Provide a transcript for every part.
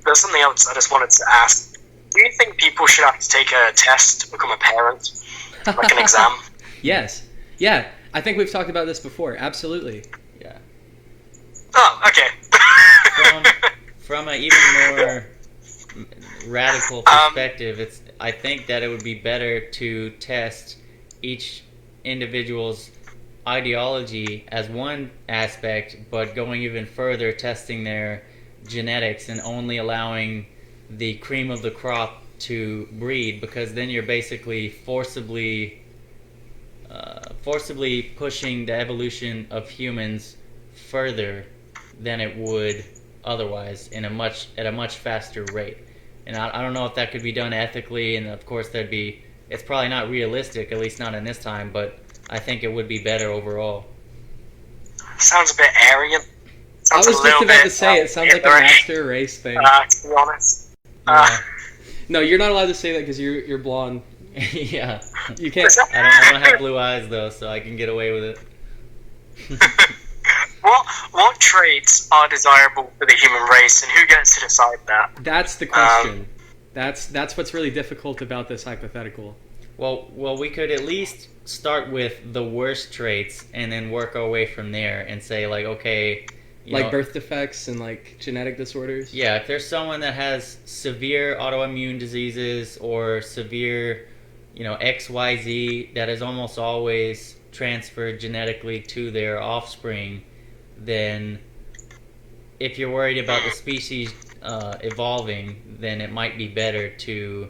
there's something else I just wanted to ask. Do you think people should have to take a test to become a parent? Like an exam? Yes. Yeah. I think we've talked about this before. Absolutely. Yeah. Oh, okay. From an even more radical perspective, I think that it would be better to test each individual's ideology as one aspect, but going even further, testing their genetics and only allowing the cream of the crop to breed, because then you're basically forcibly pushing the evolution of humans further than it would otherwise at a much faster rate. And I don't know if that could be done ethically, and of course it's probably not realistic, at least not in this time, but I think it would be better overall. Sounds a bit arrogant. I was just about to say, it sounds like a master race thing. To be honest. No, you're not allowed to say that because you're blonde. Yeah. You can't. I don't have blue eyes, though, so I can get away with it. What traits are desirable for the human race, and who gets to decide that? That's the question. That's what's really difficult about this hypothetical. Well, we could at least start with the worst traits and then work our way from there and say, like, okay... Like birth defects and, like, genetic disorders? Yeah, if there's someone that has severe autoimmune diseases or severe, XYZ that is almost always transferred genetically to their offspring, then if you're worried about the species evolving, then it might be better to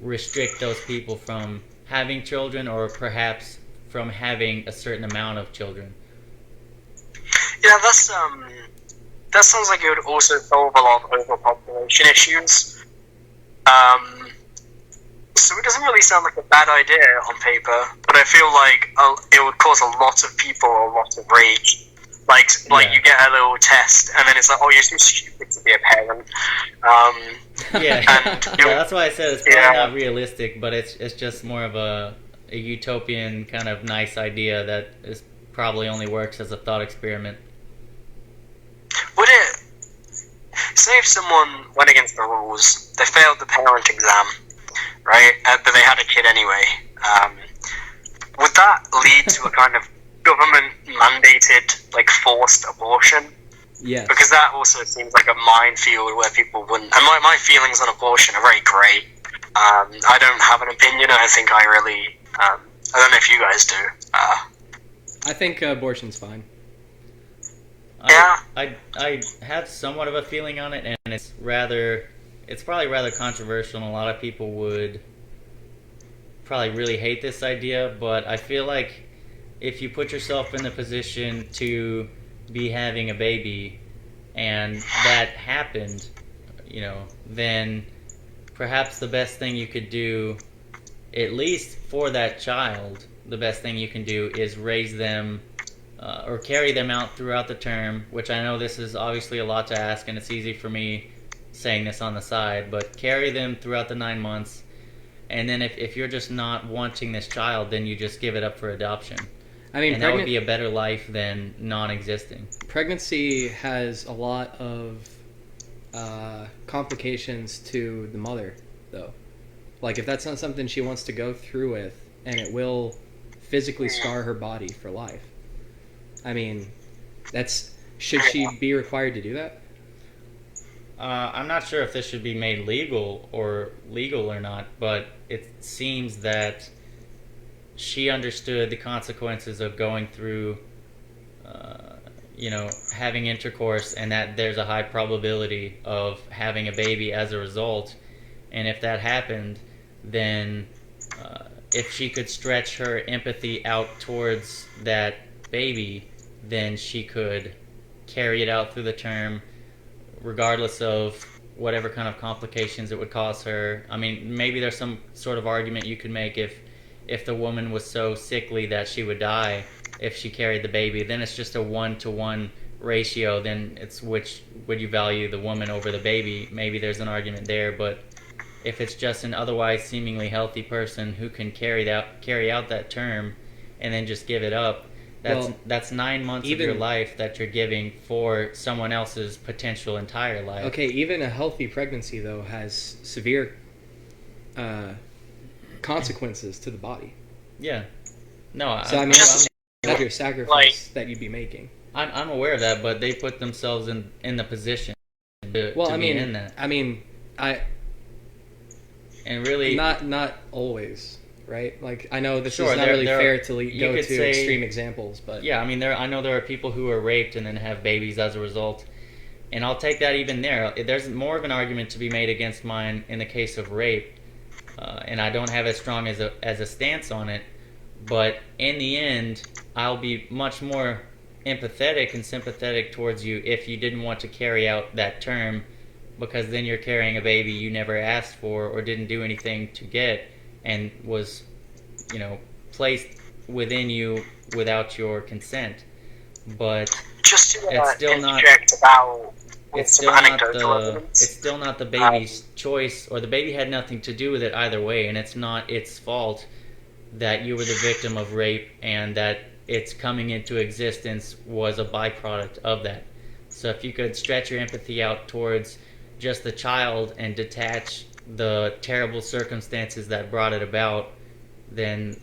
restrict those people from having children, or perhaps from having a certain amount of children. Yeah, that sounds like it would also solve a lot of overpopulation issues. So it doesn't really sound like a bad idea on paper, but I feel like it would cause a lot of people a lot of rage. Like you get a little test, and then it's like, oh, you're too stupid to be a parent. Yeah, that's why I said it's probably not realistic, but it's just more of a utopian kind of nice idea that is probably only works as a thought experiment. Would it... Say if someone went against the rules, they failed the parent exam, right, but they had a kid anyway, would that lead to a kind of government-mandated, like, forced abortion? Yes. Because that also seems like a minefield where people wouldn't... And my feelings on abortion are very grey. I don't have an opinion, I think I really... I don't know if you guys do. I think abortion's fine. Yeah. I have somewhat of a feeling on it, and it's probably rather controversial, and a lot of people would probably really hate this idea, but I feel like if you put yourself in the position to be having a baby, and that happened, then perhaps the best thing you could do, at least for that child, the best thing you can do is raise them or carry them out throughout the term, which I know this is obviously a lot to ask, and it's easy for me saying this on the side, but carry them throughout the 9 months, and then if you're just not wanting this child, then you just give it up for adoption. I mean, and that would be a better life than non-existing. Pregnancy has a lot of complications to the mother, though. Like, if that's not something she wants to go through with, and it will physically scar her body for life. I mean, should she be required to do that? I'm not sure if this should be made legal or not, but it seems that she understood the consequences of going through, having intercourse, and that there's a high probability of having a baby as a result. And if that happened, then if she could stretch her empathy out towards that baby, then she could carry it out through the term, regardless of whatever kind of complications it would cause her. I mean, maybe there's some sort of argument you could make if the woman was so sickly that she would die if she carried the baby, then it's just a 1-to-1 ratio, then it's which would you value, the woman over the baby. Maybe there's an argument there, but if it's just an otherwise seemingly healthy person who can carry out that term and then just give it up, That's 9 months of your life that you're giving for someone else's potential entire life. Okay, even a healthy pregnancy, though, has severe consequences to the body. Yeah. No, so I mean, that's your sacrifice that you'd be making. I'm aware of that, but they put themselves in the position to be in that. And really, not always, right? Like, I know this sure, is not really fair to go to extreme examples, but yeah, I mean, I know there are people who are raped and then have babies as a result, and I'll take that even there. There's more of an argument to be made against mine in the case of rape, and I don't have as strong as a stance on it. But in the end, I'll be much more empathetic and sympathetic towards you if you didn't want to carry out that term, because then you're carrying a baby you never asked for or didn't do anything to get, and was, placed within you without your consent. But just to it's still not about it's still not the baby's choice, or the baby had nothing to do with it either way, and it's not its fault that you were the victim of rape and that its coming into existence was a byproduct of that. So if you could stretch your empathy out towards just the child and detach the terrible circumstances that brought it about, then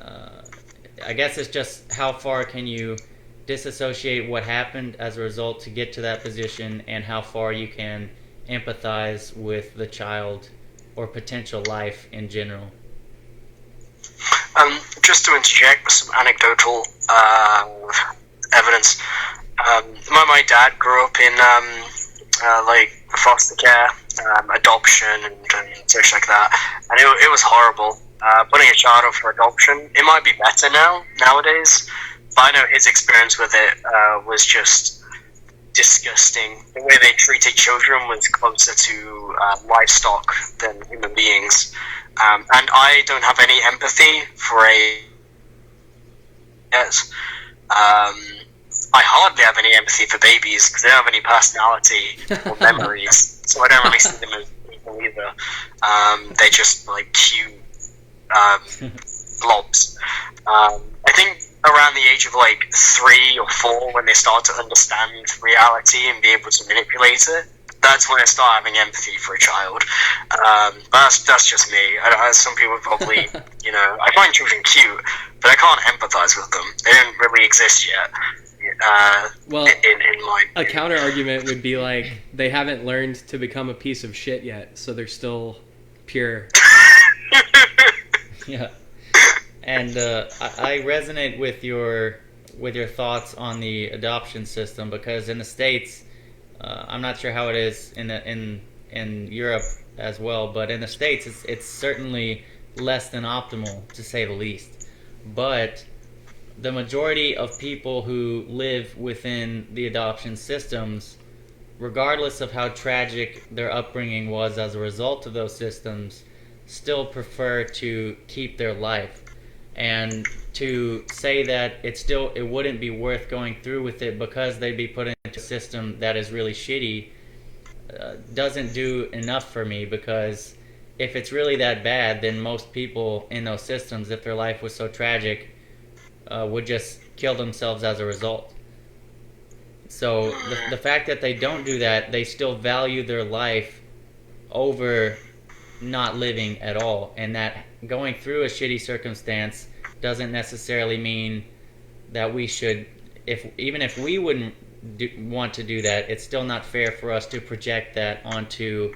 I guess it's just how far can you disassociate what happened as a result to get to that position, and how far you can empathize with the child or potential life in general. Just to interject with some anecdotal evidence, my dad grew up in foster care, adoption, and such like that, and it was horrible. Putting a child up for adoption, it might be better nowadays, but I know his experience with it was just disgusting. The way they treated children was closer to livestock than human beings. And I don't have any empathy for I hardly have any empathy for babies because they don't have any personality or memories, so I don't really see them as people either. They're just like cute blobs. I think around the age of 3 or 4, when they start to understand reality and be able to manipulate it, that's when I start having empathy for a child. That's just me. Some people probably, I find children cute, but I can't empathize with them. They don't really exist yet. In my a counter argument would be they haven't learned to become a piece of shit yet, so they're still pure. Yeah, and I resonate with your thoughts on the adoption system, because in the States, I'm not sure how it is in Europe as well, but in the States it's certainly less than optimal, to say the least. But the majority of people who live within the adoption systems, regardless of how tragic their upbringing was as a result of those systems, still prefer to keep their life. And to say that it wouldn't be worth going through with it because they'd be put into a system that is really shitty doesn't do enough for me, because if it's really that bad, then most people in those systems, if their life was so tragic, would just kill themselves as a result. So the fact that they don't do that, they still value their life over not living at all, and that going through a shitty circumstance doesn't necessarily mean that we should, even if we wouldn't want to do that, it's still not fair for us to project that onto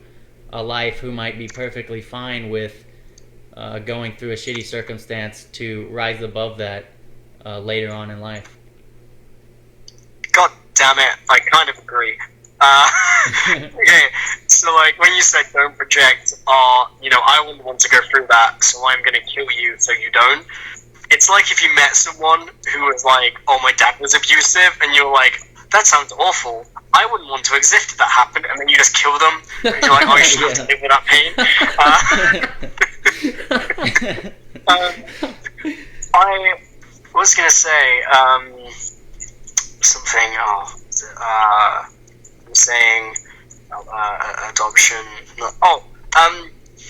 a life who might be perfectly fine with going through a shitty circumstance to rise above that later on in life. God damn it, I kind of agree. Okay, so when you said don't project, I wouldn't want to go through that, so I'm going to kill you so you don't. It's like if you met someone who was oh, my dad was abusive, and you're like, that sounds awful. I wouldn't want to exist if that happened, and then you just kill them, and you're like, oh, you shouldn't have to live with that pain. I was going to say something, I'm saying adoption.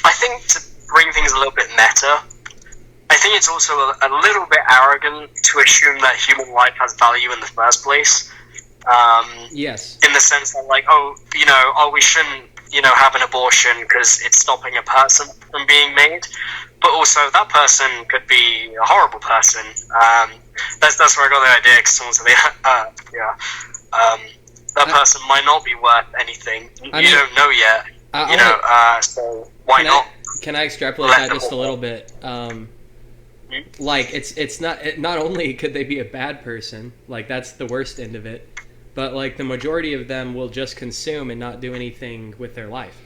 I think to bring things a little bit meta, I think think it's also a little bit arrogant to assume that human life has value in the first place. Yes. In the sense that, like, we shouldn't, have an abortion because it's stopping a person from being made. But also, that person could be a horrible person. That's where I got the idea, because someone said, that person might not be worth anything. You don't know yet. So why not? Can I extrapolate that just a little bit? Like, it's not only could they be a bad person, like, that's the worst end of it, but, like, the majority of them will just consume and not do anything with their life.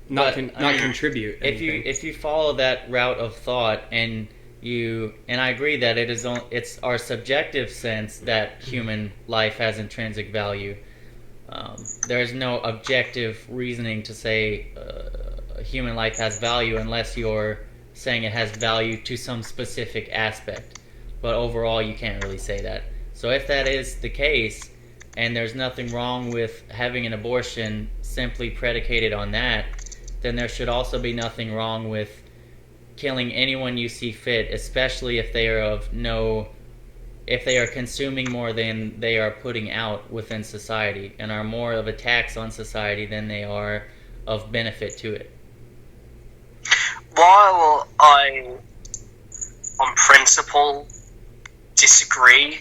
Not contribute anything. If you follow that route of thought, and I agree that it's our subjective sense that human life has intrinsic value. There's no objective reasoning to say human life has value unless you're saying it has value to some specific aspect. But overall, you can't really say that. So if that is the case, and there's nothing wrong with having an abortion simply predicated on that, then there should also be nothing wrong with killing anyone you see fit, especially if they are if they are consuming more than they are putting out within society, and are more of a tax on society than they are of benefit to it. While I, on principle, disagree,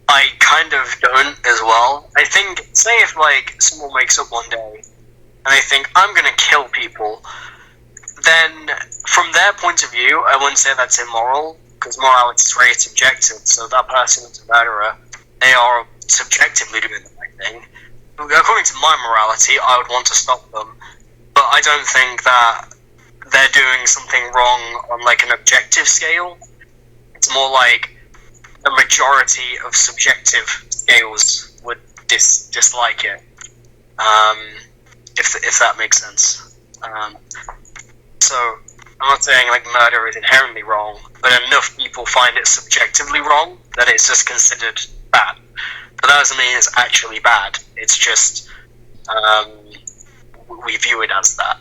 I kind of don't as well. I think, say if, like, someone wakes up one day and they think, I'm going to kill people, then from their point of view, I wouldn't say that's immoral, because morality is very subjective. So that person is a murderer, they are subjectively doing the right thing. According to my morality, I would want to stop them, but I don't think that they're doing something wrong on, like, an objective scale. It's more like the majority of subjective scales would dislike it, if that makes sense. So I'm not saying, like, murder is inherently wrong, but enough people find it subjectively wrong that it's just considered bad. But that doesn't mean it's actually bad. It's just we view it as that.